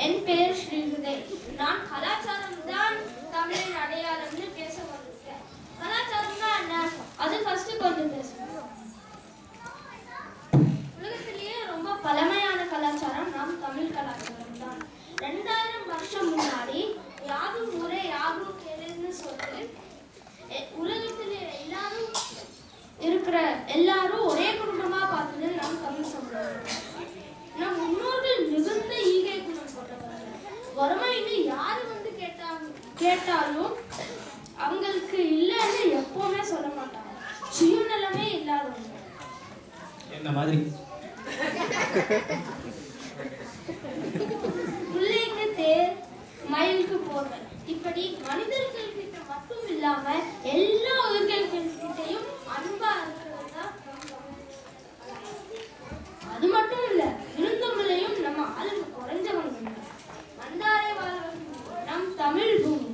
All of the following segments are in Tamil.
என் பெயர் ஸ்ரீஹுதய். நான் கலாச்சாரம் தான் தமிழின் அடையாளம்னு பேச வந்திருக்கேன். கலாச்சாரம்னா என்ன? அது ஃபர்ஸ்ட் கொஞ்சம் பேசுறேன். உலகத்திலேயே ரொம்ப பழமையான கலாச்சாரம் நம் தமிழ் கலாச்சாரம் தான். 2000 வருஷம் முன்னாடி யாரும் ஊரே யாரும் கேளுன்னு சொல்லி உலகத்திலே எல்லாரும் ஒரே குடும்பமா பார்த்தது நம் தமிழ் சமுதாயம். நம் முன்னோர்கள் மிகுந்த ஈகை குணம் கொண்டவர்கள். வறுமைன்னு யாரு வந்து கேட்டாலும் அவங்களுக்கு இல்லைன்னு எப்பவுமே சொல்ல மாட்டாங்க. சுயநலமே இல்லாதவங்க. என்ன மாதிரி பிள்ளைக்கு தேர், மயிலுக்கு போர்கள், இப்படி மனிதர்கள் கிட்ட மட்டும் இல்லாம எல்லா உயிர்கள்கிட்டையும் அன்பா இருக்கிறது தான். அது மட்டும் இல்ல, விருந்தோம்பலையும் நம்ம ஆளுங்க குறைஞ்சவங்க. வந்தாரே வாழ்வர்கள் நம் தமிழ் பூமி.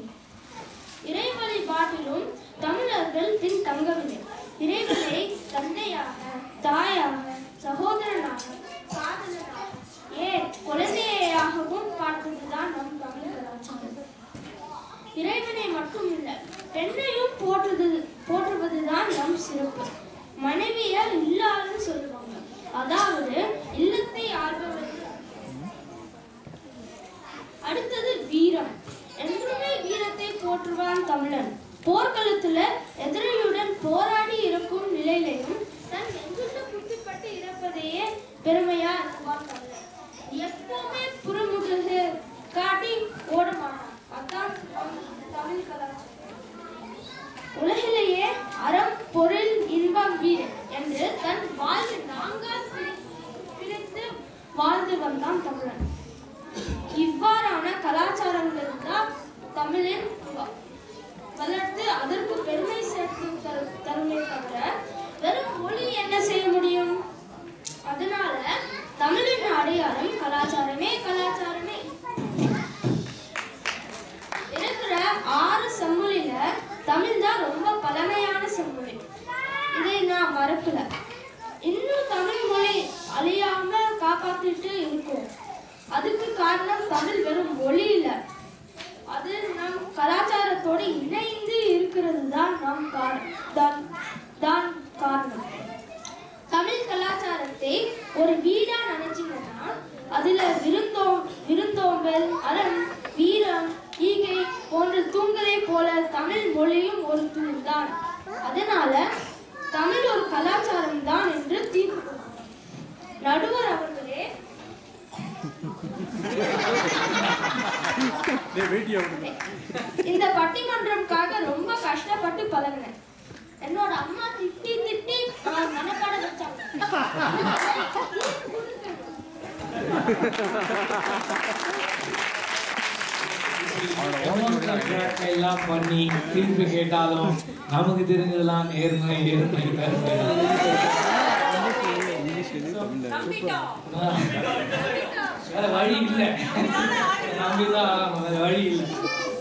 இறை வழிபாட்டிலும் தமிழர்கள் பின் தங்கவில்லை. இறைவனை தந்தையாக, தாயாக, சகோதரனாக, காதலனாக, குழந்தையாகவும் பார்த்ததுதான் நம் தமிழ் கலாச்சாரம். இறைவனை மட்டும் இல்ல, பெண்ணையும் போற்றுவதுதான் நம் சிறப்பு. மனைவிய இல்லான்னு சொல்லுவாங்க, அதாவது இல்லத்தை ஆள்பவர். அடுத்தது வீரம். என்றுமே வீரத்தை போற்றுவான் தமிழன். போர்க்களத்துல எதிரியுடன் போராடி இருக்கும் நிலையிலையும் தன் நெஞ்சுள்ள குத்திப்பட்டு இறப்பதையே பெருமையா இருக்குவான் தமிழன். எப்பவுமே புறமுதுகு காட்டி ஓட மாட்டான். அதான் தமிழ் கலாச்சாரம். உலகிலேயே அறம், பொருள், இன்பம், வீடு என்று தன் வாழ்வு நான்கால் பிரித்து வாழ்ந்து வந்தான் தமிழன். இவ்வாறான கலாச்சாரங்கள் தான் தமிழின் வளர்த்து அதற்கு பெருமை சேர்த்து தருமை தவிர வெறும் மொழி என்ன செய்ய முடியும்? அதனால தமிழின் அடையாளம் கலாச்சாரமே. கலாச்சாரமே இருக்கிற 6 செம்மொழியில தமிழ் தான் ரொம்ப பழமையான செம்மொழி. இதை நான் மறக்கல. இன்னும் தமிழ் மொழி அழியாம காப்பாத்திட்டு இருக்கும். அதுக்கு காரணம் தமிழ் வெறும் மொழி இல்ல, அது நம் கலாச்சாரத்தோடு இணைந்து இருக்கிறது தான் காரணம். தமிழ் கலாச்சாரத்தை ஒரு வீடா நினைச்சீங்கன்னா அதுல விருந்தோம்பல், அறம், வீரம், ஈகை போன்ற தூண்களை போல தமிழ் மொழியும் ஒரு தூண் தான். அதனால தமிழ் ஒரு கலாச்சாரம் தான் என்று தீர்ப்பு. நடுவர் அவர்களே, இந்த பட்டிமன்றம்காக ரொம்ப கஷ்டப்பட்டு பழகினேன். என்னோட அம்மா திட்டி மனப்பாட வச்சாங்க. எல்லாம் பண்ணி திருப்பி கேட்டாலும் நமக்கு தெரிஞ்சதெல்லாம் நேர்மை கருமை. வேற வழி இல்லை, நம்பிதான் வேற வழி இல்லை.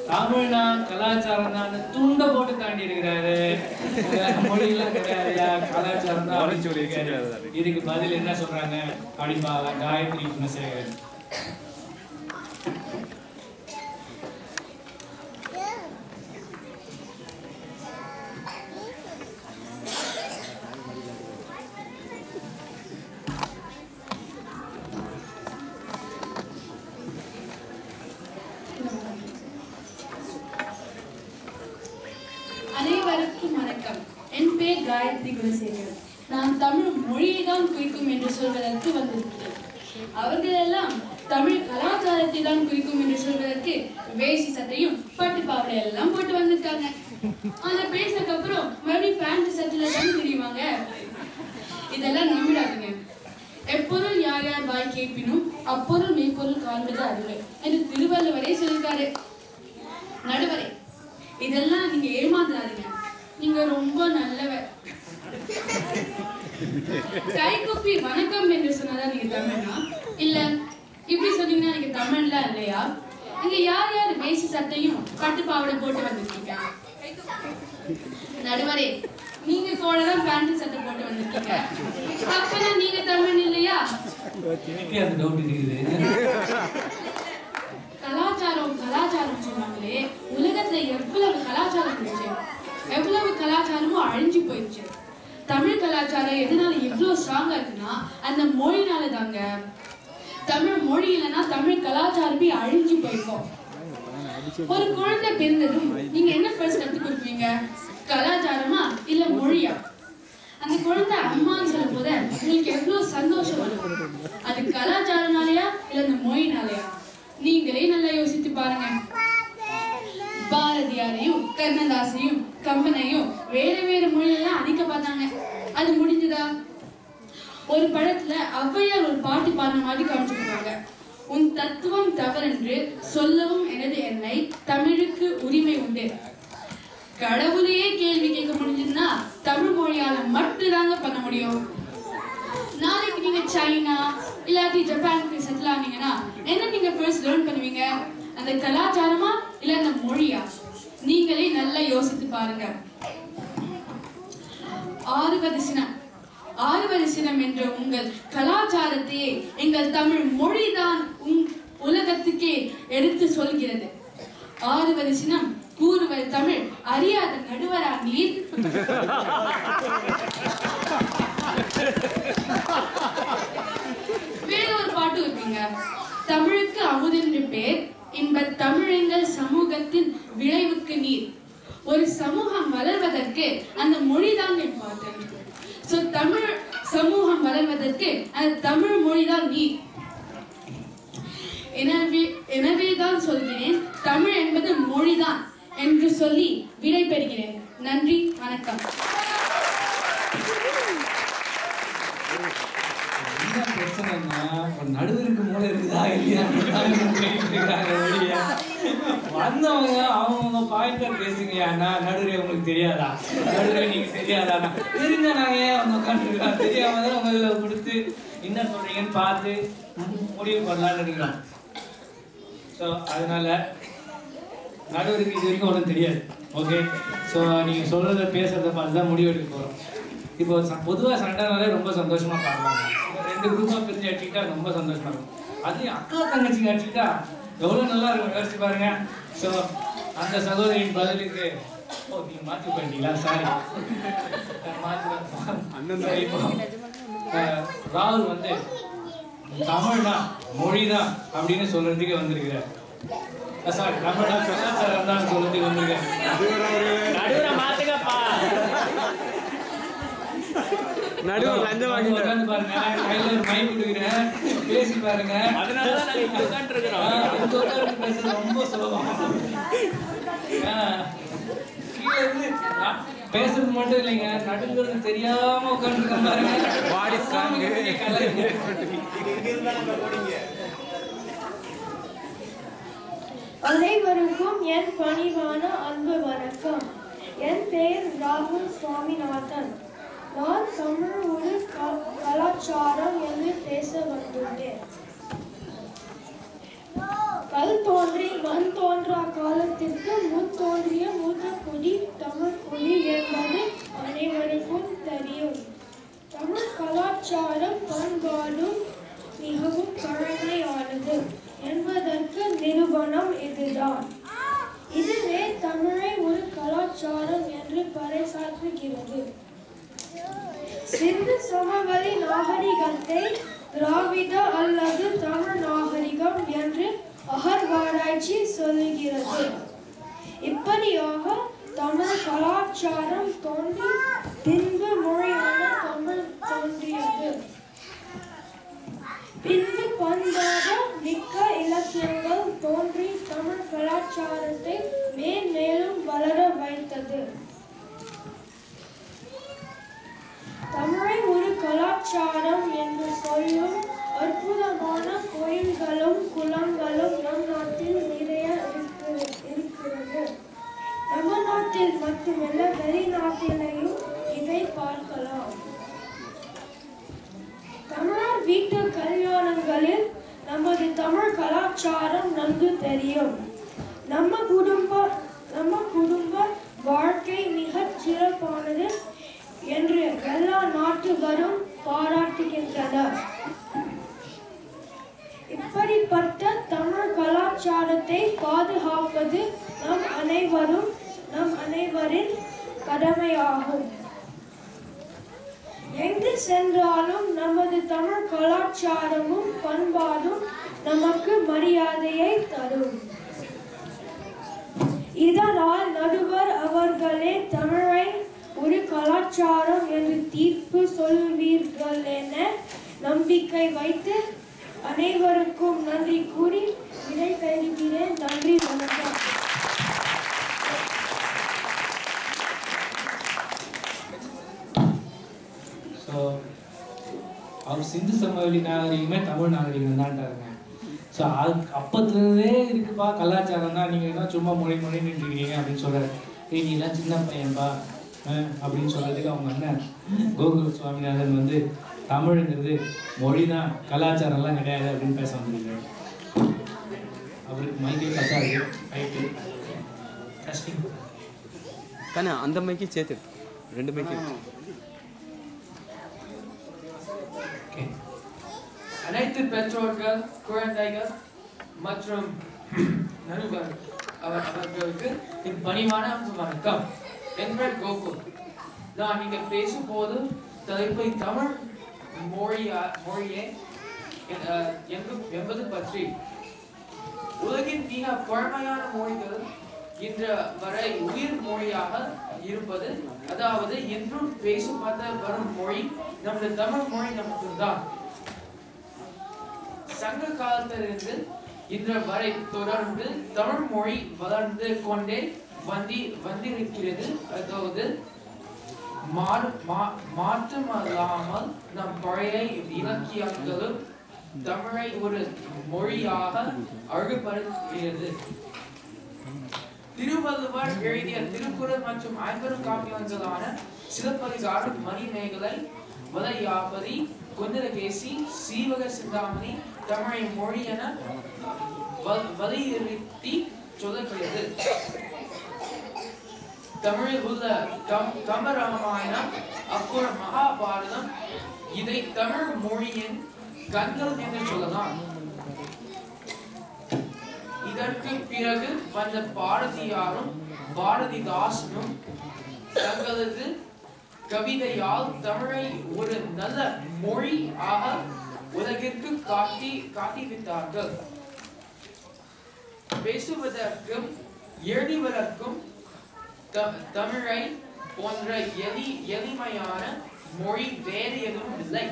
தமிழ்னா கலாச்சாரம் தான் துண்டை போட்டு தாண்டி இருக்கிறாரு. மொழியெல்லாம் கிடையாது, கலாச்சாரம் தான். இதுக்கு பதில் என்ன சொல்றாங்க அப்படிப்பா காயத்ரி குணசேகரன். அனைவருக்கும் வணக்கம். என் பேர் காயத்ரி குணசேகரன். நான் தமிழ் மொழியை தான் குறிக்கும் என்று சொல்வதற்கு வந்திருக்கிறேன். அவர்களெல்லாம் தமிழ் கலாச்சாரத்தை தான் குறிக்கும் என்று சொல்வதற்கு வேஷ்டி சட்டையும் பட்டு பாவடை எல்லாம் போட்டு வந்திருக்காங்க. அதை பேசினதுக்கு அப்புறம் மறுபடியும் பேண்ட் சட்டையில தான் தெரியுவாங்க. இதெல்லாம் நம்பிடாதுங்க. எப்பொருள் யார் யார் வாய் கேட்பினும் அப்பொருள் மெய்ப்பொருள் காண்பது அறிவு என்று திருவள்ளுவரே சொல்லியிருக்காரு. நடுவரே, இதெல்லாம் நீங்க ஏமாந்துடாதீங்க. நீங்க ரொம்ப நல்லவர். கைகூப்பி வணக்கம் என்று சொன்னதான் நீங்க தமிழ்னா இல்ல இப்படி சொன்னீங்கன்னா நீங்க தமிழ்ல இல்லையா? இங்க யார் யார் வேஷ்டி சட்டையும் பட்டு பாவடை போட்டு வந்திருக்கீங்க? நடுவரே, நீங்க போலதான் பேண்ட் சட்டை போட்டு வந்திருக்கீங்க. அப்பதான் நீங்க தமிழ் இல்லையா? அந்த டவுட் இருக்குது. தமிழ் கலாச்சாரம் எதனால இவ்வளவு ஸ்ட்ராங்கா இருக்குன்னா அந்த மொழினால தாங்க. தமிழ் மொழி இல்லைன்னா தமிழ் கலாச்சாரமே அழிஞ்சு போயிருக்கும். ஒரு குழந்தை பிறந்ததும் நீங்க என்ன ஃபர்ஸ்ட் கற்றுக் கொடுப்பீங்க? கலாச்சாரமா இல்ல மொழியா? அந்த குழந்தை அம்மான்னு சொல்லும் போது உங்களுக்கு எவ்வளவு சந்தோஷம் வரும். அது கலாச்சாரனாலயா இல்ல அந்த மொழினாலயா? நீங்களே நல்லா யோசித்து பாருங்க. பாரதியாரையும் கண்ணதாசையும் கம்பனையும் வேற வேற மொழியெல்லாம் அடிக்க பார்த்தாங்க. அது முடிஞ்சதா? ஒரு படத்துல ஔவையார் ஒரு பாட்டு பாடின மாதிரி காமிச்சிருக்காங்க. உன் தத்துவம் தவறென்று சொல்லவும் எனது எண்ணெய் தமிழுக்கு உரிமை உண்டு. கடவுளையே கேள்வி கேட்க முடிஞ்சதுன்னா தமிழ் மொழியால மட்டும்தாங்க பண்ண முடியும். நாளைக்கு நீங்க சைனா இல்லாட்டி ஜப்பானுக்கு செட்டில் ஆனீங்கன்னா என்ன நீங்க ஃபர்ஸ்ட் லேர்ன் பண்ணுவீங்க? அந்த கலாச்சாரமா இல்ல அந்த மொழியா? நீங்களே நல்லா யோசித்து பாருங்க. ஆறுவது சினம் என்ற உங்கள் கலாச்சாரத்தையே எங்கள் தமிழ் மொழிதான் உலகத்துக்கே எடுத்து சொல்கிறது. ஆறுவது சினம் கூறுவது தமிழ் அறியாத நடுவரா நீர்? வேற ஒரு பாட்டு இருக்குங்க. தமிழுக்கு அமுதென்று பேர் இன்ப தமிழெங்கள் சமூகத்தின் விளைவுக்கு நீர். ஒரு சமூகம் வளர்வதற்கு அந்த மொழிதான் இம்பார்ட்டன்ட். சோ தமிழ் சமூகம் வளர்வதற்கு அந்த தமிழ் மொழிதான் நீர். எனவேதான் சொல்கிறேன் தமிழ் என்பது மொழிதான் என்று சொல்லி விடை பெறுகிறேன். நன்றி, வணக்கம். என்ன பிரச்சனைன்னா நடுவருக்கு மூளை இருக்குதா இல்லையா வந்தவங்க அவங்க பாயிண்டர் பேசுங்க. நடுவரே உங்களுக்கு தெரியாதா? நடுவரே நீங்க தெரியாதா? தெரிஞ்ச நாங்க ஏன் வந்து உட்காந்துருக்கோம்? தெரியாம தான் உங்களை கொடுத்து என்ன சொல்றீங்கன்னு பார்த்து முடிவு பண்ணலான்னு இருக்கிறோம். ஸோ அதனால நடுவருக்கு இது வரைக்கும் ஒன்றும் தெரியாது. ஓகே, ஸோ நீங்கள் சொல்கிறத பேசுகிறத பார்த்து தான் முடிவு எடுக்க போகிறோம். இப்போ பொதுவாக சண்டைனாலே ரொம்ப சந்தோஷமாக பார்க்கலாம். ரெண்டு குரூப்பாக பிரிஞ்சு அடிச்சுக்கிட்டா ரொம்ப சந்தோஷமாக இருக்கும். அதையும் அக்கா தங்கச்சிங்க அடிச்சுக்கிட்டா எவ்வளோ நல்லா இருக்கும், யோசிச்சு பாருங்க. ஸோ அந்த சகோதரியின் பதிலுக்கு நீங்கள் மாற்றி பண்ணிட்டீங்களா? சாரி, ராகுல் வந்து தமிழ் தான் மொழி தான் அப்படின்னு சொல்றதுக்கு வந்திருக்கிறார். சாரி, தமிழ் தான் கலாச்சாரம் தான் சொல்றதுக்கு வந்திருக்காரு. உட்காந்து பாருங்க, கையில ஒரு மைக் கொடுக்குறேன், பேசி பாருங்க. அதனாலதான் நாங்க இங்க உட்காந்துருக்கிறோம். பேசுறது ரொம்ப சுலபம். கீழே இருந்து பேசுறது மட்டும் இல்லைங்க, நடுங்கிறது தெரியாம உட்காந்துருக்க பாருங்க. அனைவருக்கும் என் பணிவான அன்பு வணக்கம். என் பெயர் ராகுல் சுவாமிநாதன். நான் தமிழ் ஒரு கலாச்சாரம் என்று பேச வந்துள்ளேன். கல் தோன்றி மண் தோன்றா காலத்திற்கு முன் தோன்றிய மூத்த குடி தமிழ் குடி என்பது அனைவருக்கும் தெரியும். தமிழ் கலாச்சாரம் பண்பாடும் மிகவும் பழமையானது என்பதற்கு நிரூபணம் இதுதான். இதுவே தமிழை ஒரு கலாச்சாரம் என்று பறைசாற்றுகிறது. சிந்து சமவெளி நாகரிகத்தை திராவிட அல்லது தமிழ் நாகரிகம் என்று அகழ்வாராய்ச்சி சொல்லுகிறது. இப்படியாக தமிழ் கலாச்சாரம் தோன்றி பின்பு மொழியான தமிழ் தோன்றியது. பின்பு பண்பாக மிக்க இலக்கியங்கள் தோன்றி தமிழ் கலாச்சாரத்தை மேன்மேலும் வளர வைத்தது. தமிழை ஒரு கலாச்சாரம் என்று சொல்லும் அற்புதமான கோயில்களும் குளங்களும் நம் நாட்டில் நிறைய இருக்கிறது. நம்ம நாட்டில் மட்டுமல்ல, வெளிநாட்டிலையும் இதை பார்க்கலாம். தமிழர் வீட்டு கல்யாணங்களில் நமது தமிழ் கலாச்சாரம் நன்கு தெரியும். நம்ம குடும்ப வாழ்க்கை மிகச் சிறப்பானது என்று எல்லா நாட்டுகளும் பாராட்டுகின்றனர். இப்படிப்பட்ட தமிழ் கலாச்சாரத்தை பாதுகாப்பது நம் அனைவரின் கடமையாகும். எங்கு சென்றாலும் நமது தமிழ் கலாச்சாரமும் பண்பாடும் நமக்கு மரியாதையை தரும். இதனால் நடுவர் அவர்களே தமிழை ஒரு கலாச்சாரம் என்று தீர்ப்பு சொல்வீர்கள் என நம்பிக்கை வைத்து அனைவருக்கும் நன்றி கூறி விடைபெறுகிறேன். நன்றி, வணக்கம். அவர் சிந்து சமவெளி நாகரிகமே தமிழ் நாகரிகம் தான்ட்டாருங்க. ஸோ அது அப்பத்துலேருந்தே இருக்குப்பா கலாச்சாரம் தான், நீங்கள் என்ன சும்மா மொழின்னு இருக்கீங்க அப்படின்னு சொல்கிறார். நீலாம் சின்ன பையன்பா அப்படின்னு சொல்கிறதுக்கு அவங்க அண்ணன் கோகுல் சுவாமிநாதன் வந்து தமிழுங்கிறது மொழி தான், கலாச்சாரம்லாம் கிடையாது அப்படின்னு பேச வந்துருக்காரு. அவருக்கு மைக்கே பத்தாது, ரைட்டு டஸ்டிங் கண்ணா அந்த மைக்கே சேர்த்து 2 மைக்கு. அனைத்து பெற்றோர்கள், குழந்தைகள் மற்றும் நண்பர்கள் அவர்களுக்கு என் பணிவான வணக்கம். என் பெயர் கோகுல். நான் இங்க பேசும்போது தலைப்பை தமிழ் மொழியே என்பது பற்றி. உலகின் மிக பழமையான மொழிகள் இன்று வரை உயிர் மொழியாக இருப்பது, அதாவது என்றும் பேசப்பட்ட வரும் மொழி நமது தமிழ் மொழி மட்டும்தான். சங்க காலத்திலிருந்து இன்று வரை தொடர்ந்து தமிழ் மொழி வளர்ந்து கொண்டே வந்திருக்கிறது. அதாவது மாற்றமல்லாமல் நம் பழைய இலக்கியங்களும் தமிழை ஒரு மொழியாக அழகுபடுத்துகிறது. திருவள்ளுவர் எழுதிய திருக்குறள் மற்றும் 50 காப்பியங்களான சிலப்பதிகாரம், மணிமேகலை, வளையாபதி, குண்டலகேசி, சீவக சிந்தாமணி தமிழை மொழி என வலியுறுத்தி சொல்லப்படுகிறது. தமிழில் உள்ள கம்பராமாயணம், அப்புறம் மகாபாரதம், இதை தமிழ் மொழியின் கண்கள் என்று சொல்லலாம். இதற்கு பிறகு வந்த பாரதியாரும் பாரதிதாசனும் தங்களது கவிதையால் தமிழை ஒரு நல்ல மொழி ஆக உலகிற்கு காட்டிவிட்டார்கள். பேசுவதற்கும் எழுதுவதற்கும் தமிழை போன்ற எளிமையான மொழி வேறு எதுவும் இல்லை.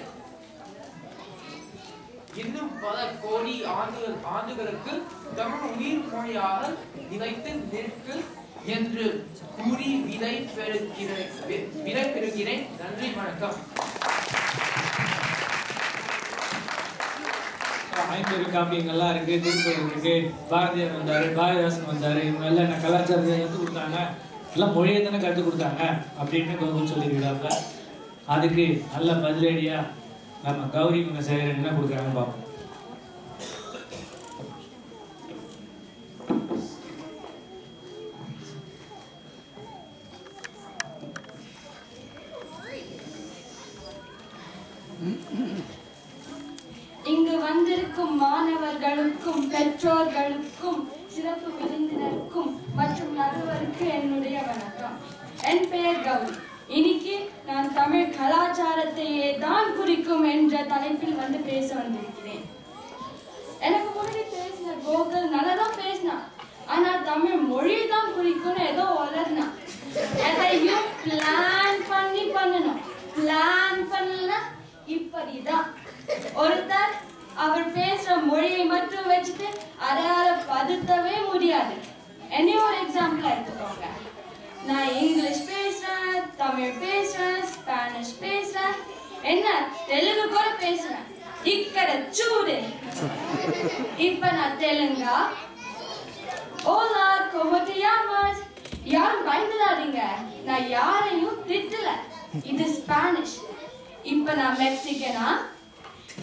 இன்னும் பல கோடி ஆண்டுகளுக்கு தமிழ் உயிர் மொழியாக நிலைத்து நிற்கும் என்று கூறி விடை பெறுகிறேன். நன்றி, வணக்கம். 50 காப்பியங்கள்லாம் இருக்கு, திருக்குறள் இருக்கு, பாரதியார் வந்தாரு, பாரதிதாசன் வந்தாரு, இவங்க எல்லாம் என்ன கலாச்சாரத்தை கற்றுக் கொடுத்தாங்க, எல்லாம் மொழியை தானே கற்றுக் கொடுத்தாங்க அப்படின்னு கோகுல் சொல்லியிருக்கிறாங்க. அதுக்கு நல்ல பதிலடியா நம்ம கௌரி குணசேகரன் என்ன கொடுக்குறாங்க பார்ப்போம். இங்கு வந்திருக்கும் மாணவர்களுக்கும் பெற்றோர்களுக்கும் சிறப்பு விருந்தினருக்கும் மற்றும் நடுவருக்கு என்னுடைய வணக்கம். என் பெயர் கௌரி. இன்னைக்கு நான் தமிழ் கலாச்சாரத்தையே தான் குறிக்கும் என்ற தலைப்பில் வந்து பேச வந்திருக்கிறேன். எனக்கு முன்னாடி பேசின கோகுல் நல்லதான் பேசினான், ஆனா தமிழ் மொழி தான் குறிக்கும்னு ஏதோ வளர்னான். எதையும் பிளான் பண்ணி பண்ணணும். பிளான் பண்ணல இப்படிதான். ஒருத்தர் அவர் பேசுற மொழியை மட்டும் வச்சுட்டு அடையாளப்படுத்தவே முடியாது. என்ன ஒரு எக்ஸாம்பிள் எடுத்துக்கோங்க. நான் இங்கிலீஷ் பேசுறேன், தமிழ் பேசுறேன், ஸ்பானிஷ் பேசுறேன், என்ன தெலுங்கு கூட பேசுறேன். ఇక్కడ చూడు, இப்ப நான் தெலுங்கா. ஓலா கோமட்டியாமாஸ். யாரும் பயந்துடாதீங்க, நான் யாரையும் திட்டல. இது ஸ்பானிஷ். இப்ப நான் மெக்சிகனா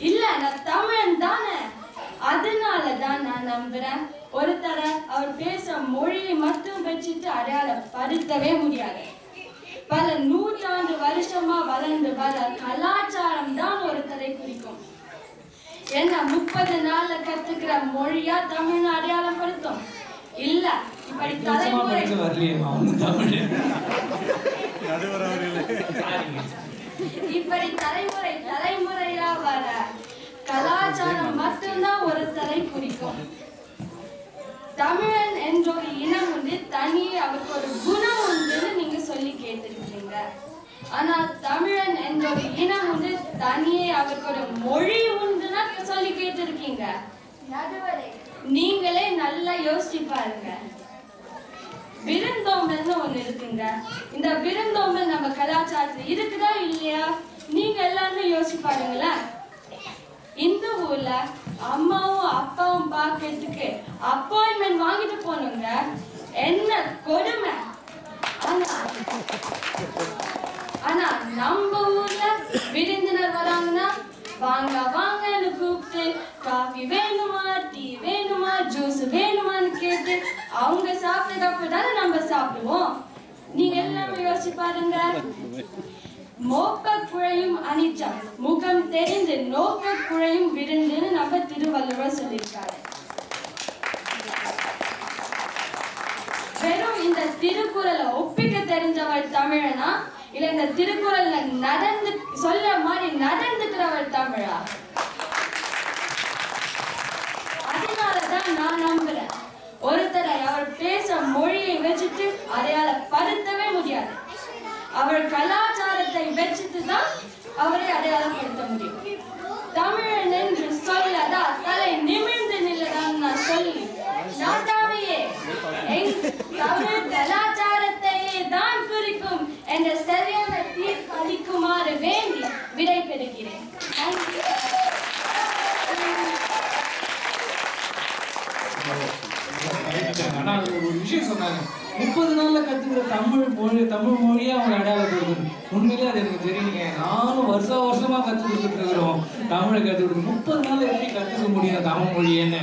இல்ல, நான் தமிழன் தானே. அதனாலதான் நான் நம்புறேன் ஒருத்தர அவர் பேச மொழியை மட்டும் வச்சுட்டு அடையாளப்படுத்தவே முடியாது. பல நூற்றாண்டு வருஷமா வளர்ந்து வர கலாச்சாரம் தான் ஒருத்தரை குறிக்கும். என்ன 30 நாள்ல கத்துக்கிற மொழியா தமிழ் அடையாளம் படுத்தும்? இல்ல, இப்படி தலைமுறை இப்படி தலைமுறை தலைமுறையா வர கலாச்சாரம் மட்டும்தான் ஒரு தலை குறிக்கும். தமிழன் என்ற ஒரு இனம் உண்டு, தனியே அவருக்கு ஒரு குணம் உண்டுன்னு நீங்க சொல்லி கேட்டிருக்கீங்க. ஆனா தமிழன் என்ற ஒரு இனம் உண்டு, தனியே அவருக்கு ஒரு மொழி உண்டுன்னா சொல்லி கேட்டிருக்கீங்க. நீங்களே நல்லா யோசிச்சு பாருங்க. விருந்தோம்பல்னு ஒண்ணு இருக்குங்க. இந்த விருந்தோம்பல் நம்ம கலாச்சாரத்துல இருக்குதா இல்லையா? நீங்க எல்லாருமே யோசிச்சு பாருங்களேன். இந்த ஊர்ல அம்மாவும் அப்பாவும் பாக்கிறதுக்கு அப்பாயின்மெண்ட் வாங்கிட்டு போனுங்க. என்ன கொடுமை! ஆனா நம்ம ஊர்ல விருந்தினர் வராங்கன்னா வாங்க வாங்கன்னு கூப்பிட்டு காஃபி வேணுமா, டீ வேணுமா, ஜூஸ் வேணுமான்னு கேட்டு அவங்க சாப்பிட்டதுக்கு தானே நம்ம சாப்பிடுவோம். நீங்க எல்லாமே யோசிச்சு பாருங்க. மோப்ப குழையும் அனிச்சம், முகம் தெரிந்து நோக்க குழையும் விருந்துன்னு நம்ம திருவள்ளுவர் சொல்லியிருக்காரு. வெறும் இந்த திருக்குறளை ஒப்பிக்க தெரிஞ்சவர் தமிழனா, இல்ல இந்த திருக்குறள்ல நடந்து சொல்ல மாதிரி நடந்துக்கிறவர் தமிழா? அதனாலதான் நான் நம்புறேன், ஒருத்தரை அவர் பேச மொழியை வச்சுட்டு அடையாளப்படுத்தவே முடியாது. அவர் கலாச்சாரத்தை வச்சுட்டு தான் அவரை அடையாளப்படுத்த முடியும். தமிழன் என்று சொல்லதா தலை நிமிர்ந்து நில்லதான் நான் சொல்லி நாட்டாவையே தமிழ் கலாச்சாரத்தையே தான் குறிக்கும் என்ற சரியான தீர்ப்பு அளிக்குமாறு வேண்டி விடை பெறுகிறேன். ஆனா ஒரு விஷயம் சொன்னாங்க, 30 நாள்ல கத்துக்கிற தமிழ் மொழியா அவங்க அடையாளப்படுது. உண்மையிலே அது எனக்கு தெரியலங்க. நானும் வருஷமா கத்து கொடுத்துட்டு இருக்கிறோம். தமிழை கத்துக்கிட்டு 30 நாள்ல எப்படி கத்துக்க முடியும் தமிழ் மொழி? என்ன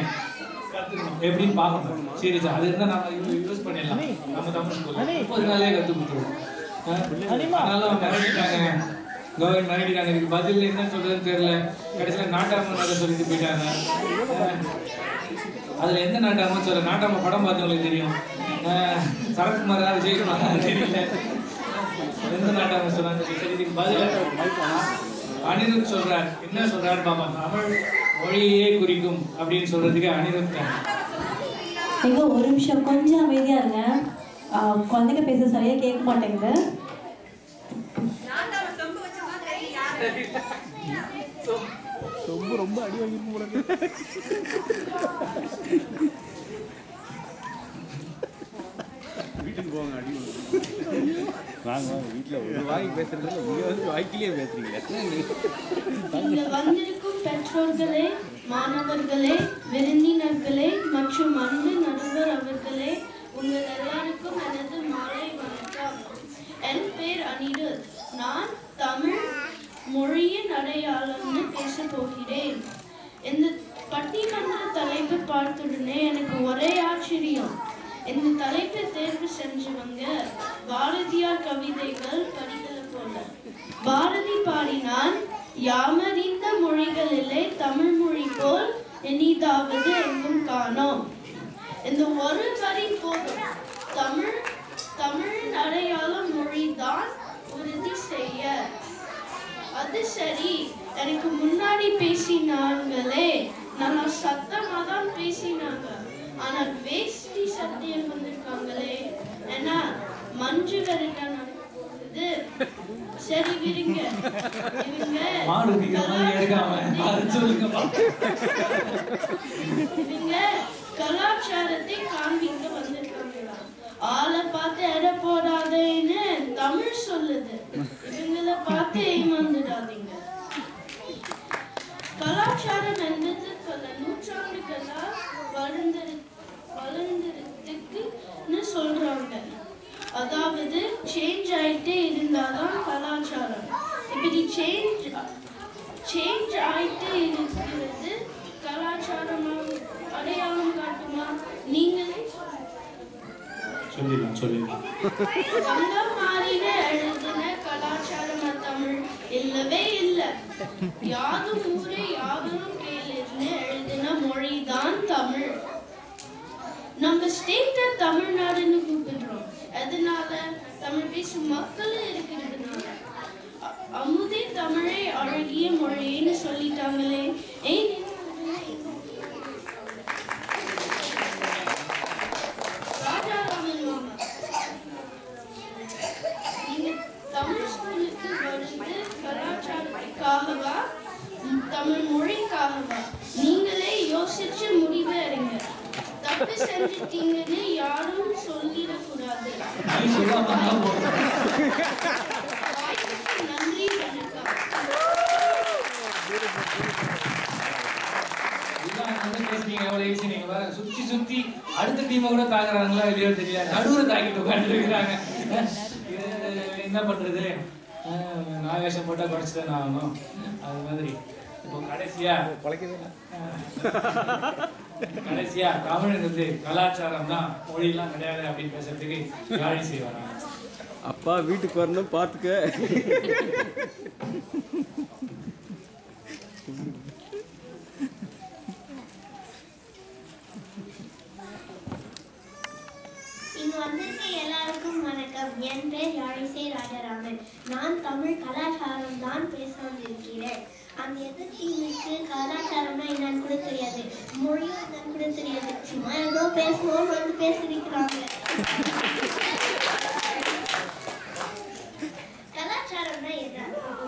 கத்துக்கணும் எப்படின்னு பார்க்கணும். சரி சார், அது இருந்தா நம்ம யூஸ் பண்ணிடலாம். நம்ம தமிழ் ஸ்கூல்ல 30 நாளே கத்து கொடுத்துருவோம். அதனால அவங்க மிரட்டிட்டாங்க, கவர்மெண்ட் மிரட்டிட்டாங்க. இதுக்கு பதில் என்ன சொல்றதுன்னு தெரியல. கடைசியில நாட்டாம சொல்லிட்டு போயிட்டாங்க. அதுல எந்த நாட்டாம சொல்ல, நாட்டாம படம் பார்த்தவங்களுக்கு தெரியும். சரத்குமாரா விஜயகுமாரா தெரியல, எந்த நாட்டாம சொன்னாங்க. சரி, இதுக்கு பதில் அனிருத் சொல்றார். என்ன சொல்றாரு பாப்பா? தமிழ் மொழியே குறிக்கும் அப்படின்னு சொல்றதுக்கு அனிருத் எங்க ஒரு நிமிஷம் கொஞ்சம் அமைதியா இருங்க. குழந்தைங்க பேச சரியா கேட்க மாட்டேங்குது. ரொம்ப அடி வாங்கிட்டு போறது. வீட்டுக்கு போவாங்க, அடி வாங்க. வீட்டுல ஒரு வாய் பேசுறதுல இங்க வந்து வாய்க்கிலேயே பேசுறீங்க. இங்க வந்திருக்கும் பெற்றோர்களே, மாணவர்களே, விருந்தினர்களே மற்றும் அன்பு நடுவர் அவர்களே, உங்கள் எல்லாருக்கும் எனது மாலை வணக்கம். என் பேர் அனிருத். நான் தமிழ் மொழியின் அடையாளம்னு பேச போகிறேன். இந்த பட்டிமன்ற தலைப்பு பார்த்துடனே எனக்கு ஒரே ஆச்சரியம். இந்த தலைப்பை தேர்வு செஞ்சவங்க பாரதியார் கவிதைகள் படிக்கல போல. பாரதி பாடினான், யாமறிந்த மொழிகளிலே தமிழ் மொழி போல் இனிதாவது எங்கும் காணோம். இந்த ஒரு வரி போதும் தமிழின் அடையாளம் மொழிதான் உறுதி செய்ய. அது சரி, எனக்கு முன்னாடி பேசினாங்களே நல்லா சத்தமா தான் பேசினாங்க. ஆனா வேஷ்டி சத்தியம் வந்திருக்காங்களே, ஏன்னா மஞ்சு விரட்டா நடக்க போகுது. சரி விடுங்க, இவங்க கலாச்சாரத்தை காண்பிக்க வந்திருக்காங்களா? ஆளை பார்த்து எடை போடாதேன்னு தமிழ் சொல்லுது. இவங்களை பார்த்து ஏமாந்துடாதீங்க. கலாச்சாரம் என்பது பல நூற்றாண்டுகளா வளர்ந்துருக்குன்னு சொல்றாங்க. அதாவது சேஞ்ச் ஆயிட்டே இருந்தாதான் கலாச்சாரம். இப்படி சேஞ்ச் ஆயிட்டே இருக்கிறது கலாச்சாரமா அடையாளம் காட்டுமா? நீங்களே சொல்லிடலாம். கங்கமாரின எழுதின கலாச்சாரமா தமிழ்? இல்லவே இல்லை. யாதும் ஊரே யாவரும் கேளுன்னு எழுதின மொழிதான் தமிழ். நம்ம ஸ்டேட்டை தமிழ்நாடுன்னு கூப்பிடுறோம். அதனால தமிழ் பேசும் மக்களும் இருக்கிறதுனால. அமுதே தமிழை அழகிய மொழின்னு சொல்லிட்டாங்களே. ஏன் ராஜாராமன் மாமா, நீங்க தமிழ் ஸ்கூலுக்கு வருது கலாச்சாரத்துக்காகவா, தமிழ் மொழிக்காகவா? நீங்களே யோசிச்சு முடிவு எடுங்க. தப்பு செஞ்சிட்டீங்கன்னு யாரும் சொல்லிடக்கூடாது. வாய்ப்புக்கு நன்றி, வணக்கம். சுத்தி சுத்தி அடுத்த டீமை கூட தாக்குறாங்களா இல்லையோ தெரியல, நடுவுல தாக்கிட்டு உட்காந்துருக்கிறாங்க. என்ன பண்றது, நாகேஷம் போட்டா குறைச்சுதான் ஆகணும். அது மாதிரி இப்போ கடைசியா தமிழ்ங்கிறது கலாச்சாரம் தான், மொழியெல்லாம் கிடையாது அப்படின்னு பேசுறதுக்கு காலி செய்வாங்க. அப்பா வீட்டுக்கு வரணும் பார்த்துக்க. இங்கு வந்திருக்க எல்லாருக்கும் வணக்கம். என் பேர் யாழிசை ராஜாராமன். நான் தமிழ் கலாச்சாரம் தான் பேச வந்திருக்கிறேன். அந்த எதிர்க்கு கலாச்சாரம்னா என்னன்னு கூட தெரியாது, மொழியும் என்னன்னு கூட தெரியாது. சும்மா ஏதோ பேசணும்னு வந்து பேசிருக்கிறாங்க. கலாச்சாரம்னா என்ன?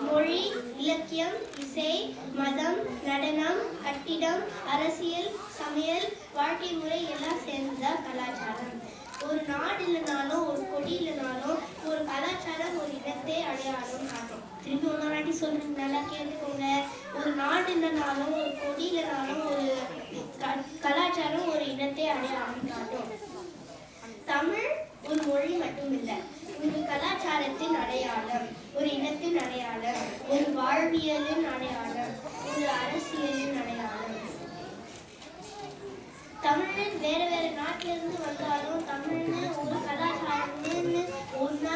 மொழி, இலக்கியம், இசை, மதம், நடனம், கட்டிடம், அரசியல், சமையல், வாழ்க்கை முறை எல்லாம் சேர்ந்துதான் கலாச்சாரம். ஒரு நாடு இல்லைனாலும் ஒரு கொடி இல்லைனாலும் ஒரு கலாச்சாரம் ஒரு இனத்தை அடையாளம் காட்டும். திரும்பி ஒரு வாட்டி சொல்றேன், நல்லா கேட்டுக்கோங்க. ஒரு நாடு இல்லைனாலும் ஒரு கொடி இல்லைனாலும் ஒரு கலாச்சாரம் ஒரு இனத்தை அடையாளம் காட்டும். தமிழ் ஒரு மொழி மட்டும் இல்லை, ஒரு கலாச்சாரத்தின் அடையாளம், ஒரு இனத்தின் அடையாளம், ஒரு வாழ்வியலின் அடையாளம், ஒரு அரசியலின் அடையாளம். தமிழன் வேற வேற நாட்டில இருந்து வந்தாலும் தமிழ்னு ஒரு கலாச்சாரம்னு ஒன்னா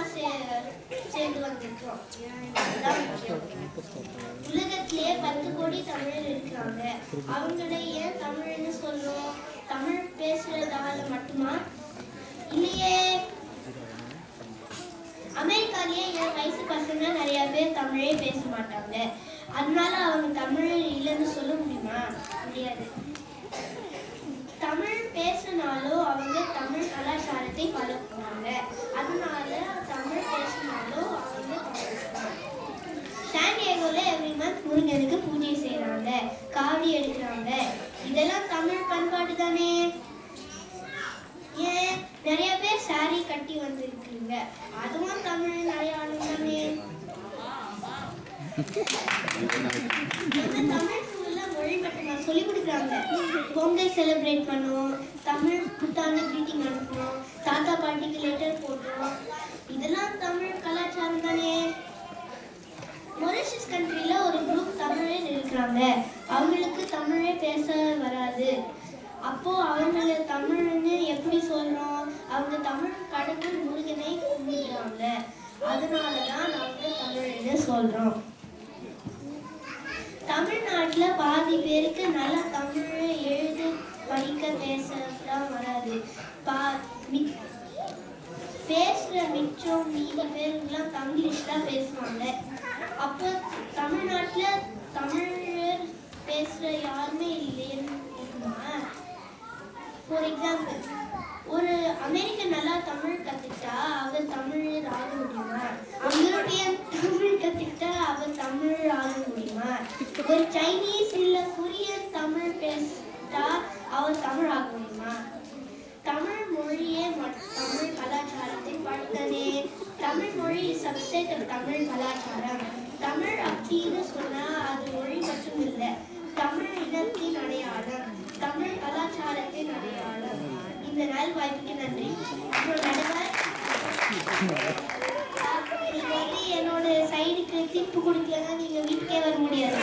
சேர்ந்து வந்திருக்கோம். உலகத்திலேயே 10 கோடி தமிழர் இருக்கிறாங்க. அவங்களை ஏன் தமிழ்னு சொல்றோம்? தமிழ் பேசுறதால மட்டுமா? இல்லையே. அமெரிக்காலேயே என் வயசு பசங்க நிறைய பேர் தமிழே பேச மாட்டாங்க. அதனால அவங்க தமிழ் இல்லைன்னு சொல்ல முடியுமா? முடியாது. தமிழ் பேசினாலும் அவங்க தமிழ் கலாச்சாரத்தை பழக்குவாங்க. அதனால தமிழ் பேசினாலும் அவங்க சாண்டியாகோல எவ்ரி மந்த் முருகனுக்கு பூஜை செய்யறாங்க, காவடி எடுக்கிறாங்க. இதெல்லாம் தமிழ் பண்பாடு தானே. ஏன் நிறைய பேர் சாரி கட்டி வந்திருக்கீங்க, அதுவும் தமிழ் அடையாளம் தானே. தமிழ் ஸ்கூல்ல மொழி மட்டுமா சொல்லி கொடுக்குறாங்க. பொங்கல் செலிப்ரேட் பண்ணுவோம், தமிழ் புத்தாண்டு கிரீட்டிங் அனுப்புவோம், தாத்தா பாட்டிக்கு லெட்டர் போடுறோம். இதெல்லாம் தமிழ் கலாச்சாரம் தானே. மொரிஷியஸ் கண்ட்ரில ஒரு குரூப் தமிழர் இருக்கிறாங்க. அவங்களுக்கு தமிழே பேச வராது. அப்போ அவங்கள தமிழ்னு எப்படி சொல்றோம்? அவங்க தமிழ் கடவுள் முருகனை கும்பிடுறாங்க. அதனாலதான் அவங்க தமிழ்னு சொல்றோம். தமிழ்நாட்டுல பாதி பேருக்கு நல்லா தமிழ் எழுத படிக்க பேசலாம் வராது. பேசுற மிச்சம் மீதி பேருக்குலாம் தங்கிலீஷ் தான் பேசுவாங்க. அப்போ தமிழ்நாட்டுல தமிழ் பேசுற யாருமே இல்லைன்னு இருக்குமா? ஃபார் எக்ஸாம்பிள், ஒரு அமெரிக்கன் நல்லா தமிழ் கத்துக்கிட்டா அவர் தமிழ் ஆக முடியுமா? ஒரு யூரோப்பியன் தமிழ் கத்துக்கிட்டா அவர் தமிழ் ஆக முடியுமா? ஒரு சைனீஸ் இல்ல கொரியன் தமிழ் பேசிட்டா அவர் தமிழ் ஆக முடியுமா? தமிழ் மொழியே தமிழ் கலாச்சாரத்தின் பட்டனே. தமிழ் மொழி சப்செட் தமிழ் கலாச்சாரம். தமிழ் அப்படின்னு சொன்னா அது மொழி மட்டும் இல்லை, தமிழ் இனத்தின் அடையாளம், தமிழ் கலாச்சாரத்தின் அடையாளம். இந்த நாள் வாய்ப்புக்கு நன்றி. நீங்க வந்து என்னோட சைடுக்கு தீர்ப்பு கொடுக்கலன்னா நீங்க வீட்டுக்கே வர முடியாது.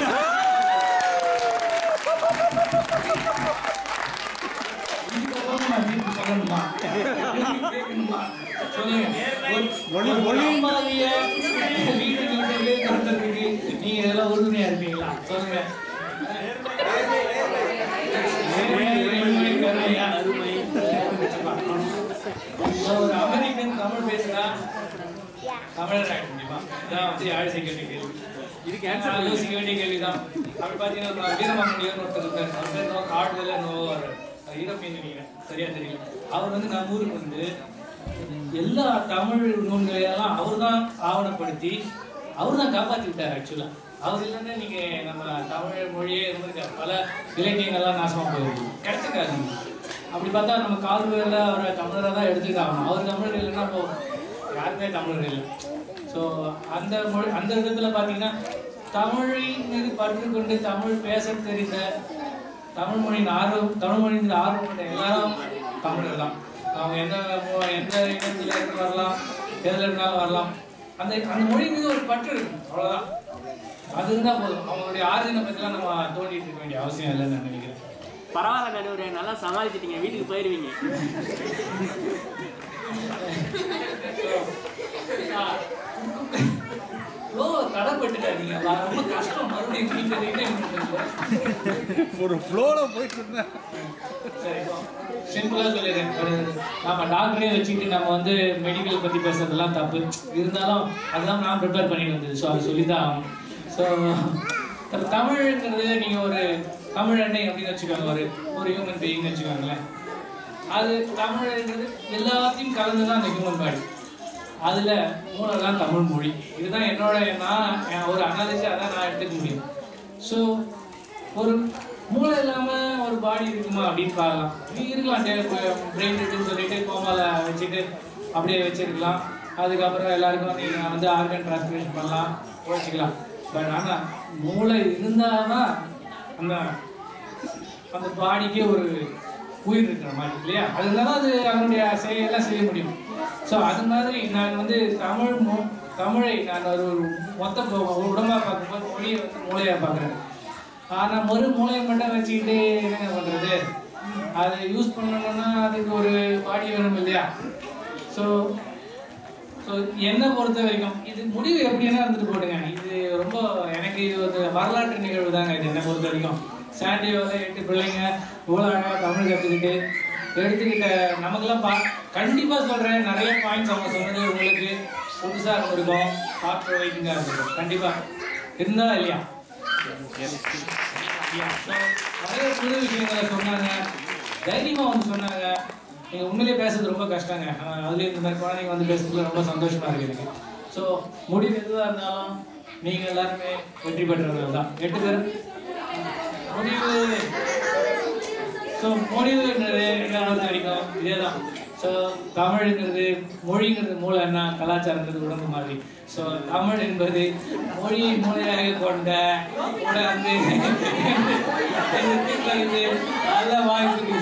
நீங்க இதெல்லாம் உறுதுணையா இருப்பீங்களா? சொல்லுங்க. ஒரு அமெரிக்கன் தமிழ் பேசுனா தமிழர் ஆகிட முடியுமா? இதான் வந்து யோசிக்க வேண்டிய கேள்வி. இதுக்கு ஆன்சர் யோசிக்க வேண்டிய கேள்விதான். அப்படி பார்த்தீங்கன்னா வீரமாமுனியர்னு ஒருத்தர் இருக்கார். அவர் பேர் காடுதல நோவார், ஈரோப்பியன் நினைக்கிறேன், சரியா தெரியல. அவர் வந்து நம்ம ஊருக்கு வந்து எல்லா தமிழ் நூல்களையெல்லாம் அவர் தான் ஆவணப்படுத்தி அவர் தான் காப்பாற்றி விட்டார். ஆக்சுவலாக அவர் இல்லைன்னா நீங்கள் நம்ம தமிழ் மொழியே இருந்திருக்காரு, பல இலக்கியங்கள்லாம் நாசமாக போயிருக்கு, கிடைச்சிருக்காரு. அப்படி பார்த்தா நம்ம கால்வேல அவரை தமிழராக தான் எடுத்துக்காகணும். அவர் தமிழர் இல்லைன்னா இப்போ யாருமே தமிழர் இல்லை. ஸோ அந்த மொழி அந்த விதத்தில் பார்த்தீங்கன்னா தமிழின் மீது பற்று கொண்டு தமிழ் பேச தெரிந்த தமிழ் மொழியின் மீது ஆர்வம் கொண்ட எல்லாரும் தமிழர் தான். அவங்க எந்த இடத்துல இருந்து வரலாம், எதில் இருந்தாலும் வரலாம். அந்த மொழி மீது ஒரு பற்று இருக்கும், அவ்வளோதான். அது இருந்தால் போதும். அவங்களுடைய ஆரிஜினை பற்றிலாம் நம்ம தோண்டிட்டு இருக்க வேண்டிய அவசியம் இல்லைன்னு நான் நினைக்கிறேன். பரவாயில்ல நடுவரே, நல்லா சமாளிச்சிட்டீங்க, வீட்டுக்கு போயிடுவீங்க. தடப்பட்டுட்டாதீங்க, ரொம்ப கஷ்டம். மறுபடியும் ஒரு ஃப்ளோல போயிட்டு இருந்தேன். சரி, சிம்பிளாக சொல்லிடுறேன். நம்ம டாக்டரே வச்சுக்கிட்டு நம்ம வந்து மெடிக்கல் பற்றி பேசுறதெல்லாம் தப்பு. இருந்தாலும் அதெல்லாம் நான் ப்ரிப்பேர் பண்ணிட்டு வந்தது. ஸோ அது சொல்லி தான் ஆகும். ஸோ தமிழ்ங்கிறது நீங்கள் ஒரு தமிழ் எண்ணெய் அப்படின்னு வச்சுக்கோங்க, ஒரு ஹியூமன் பீயிங்னு வச்சுக்கோங்களேன். அது தமிழ்ங்கிறது எல்லாத்தையும் கலந்து தான் அந்த ஹியூமன் பாடி. அதில் மூலதான் தமிழ் மொழி. இதுதான் நான் ஒரு அனாலிசிஸாக தான் நான் எடுத்துக்க முடியும். ஸோ ஒரு மூளை இல்லாமல் ஒரு பாடி இருக்குமா அப்படின்னு பார்க்கலாம். இருக்கலாம், பிரெயின் இருக்குன்னு சொல்லிட்டு கோமால வச்சுட்டு அப்படியே வச்சுருக்கலாம். அதுக்கப்புறம் எல்லாருக்கும் நீங்கள் வந்து ஆர்கன் டிரான்ஸ்பிளேஷன் பண்ணலாம், உழைச்சிக்கலாம். பட் ஆனால் மூளை இருந்தால் தான் அந்த பாடிக்கே ஒரு உயிர் இருக்கிற மாதிரி இல்லையா? அதனால அது அதனுடைய செயலெல்லாம் செய்ய முடியும். ஸோ அது மாதிரி நான் வந்து தமிழை நான் ஒரு மொத்த உடம்பாக பார்க்கும்போது மொழியை வந்து மூளையாக பார்க்குறேன். ஆனால் மூளையை மட்டும் வச்சுக்கிட்டு என்னங்க பண்ணுறது? அதை யூஸ் பண்ணணும்னா அதுக்கு ஒரு பாடி வேணும் இல்லையா? ஸோ என்னை பொறுத்த வரைக்கும் இது முடிவு எப்படின்னா இருந்துட்டு போடுங்க. இது ரொம்ப எனக்கு இது ஒரு வரலாற்று நிகழ்வு தாங்க. இது என்னை பொறுத்த வரைக்கும் சாண்டியோவில் 8 பிள்ளைங்க இவ்வளோ அழகாக தமிழ் எடுத்துக்கிட்ட நமக்கெல்லாம் கண்டிப்பாக சொல்கிறேன், நிறைய பாயிண்ட்ஸ் அவங்க சொன்னது உங்களுக்கு புதுசாக இருந்திருக்கும், பார்த்து வைக்கிங்காக இருந்திருக்கும். கண்டிப்பாக இருந்தா இல்லையா? நிறைய புது விஷயங்களை சொன்னாங்க, தைரியமாக வந்து சொன்னாங்க. நீங்கள் உண்மையிலேயே பேசுறது ரொம்ப கஷ்டங்க. அதுலேயும் இந்த மாதிரி குழந்தைங்க வந்து பேசுறதுல ரொம்ப சந்தோஷமாக இருக்குது எனக்கு. ஸோ முடிவு எதுவாக இருந்தாலும் நீங்கள் எல்லாருமே வெற்றி பெற்றவர்கள் தான். 8 பேர் முடிவு. ஸோ முடிவுன்றது என்ன வரைக்கும் இதே தான். ஸோ தமிழ்ங்கிறது மொழிங்கிறது மூளை என்ன, கலாச்சாரங்கிறது உடம்பு மாதிரி. ஸோ தமிழ் என்பது மொழியை மூளையாக கொண்ட உடம்பு. நல்ல வாய்ப்பு.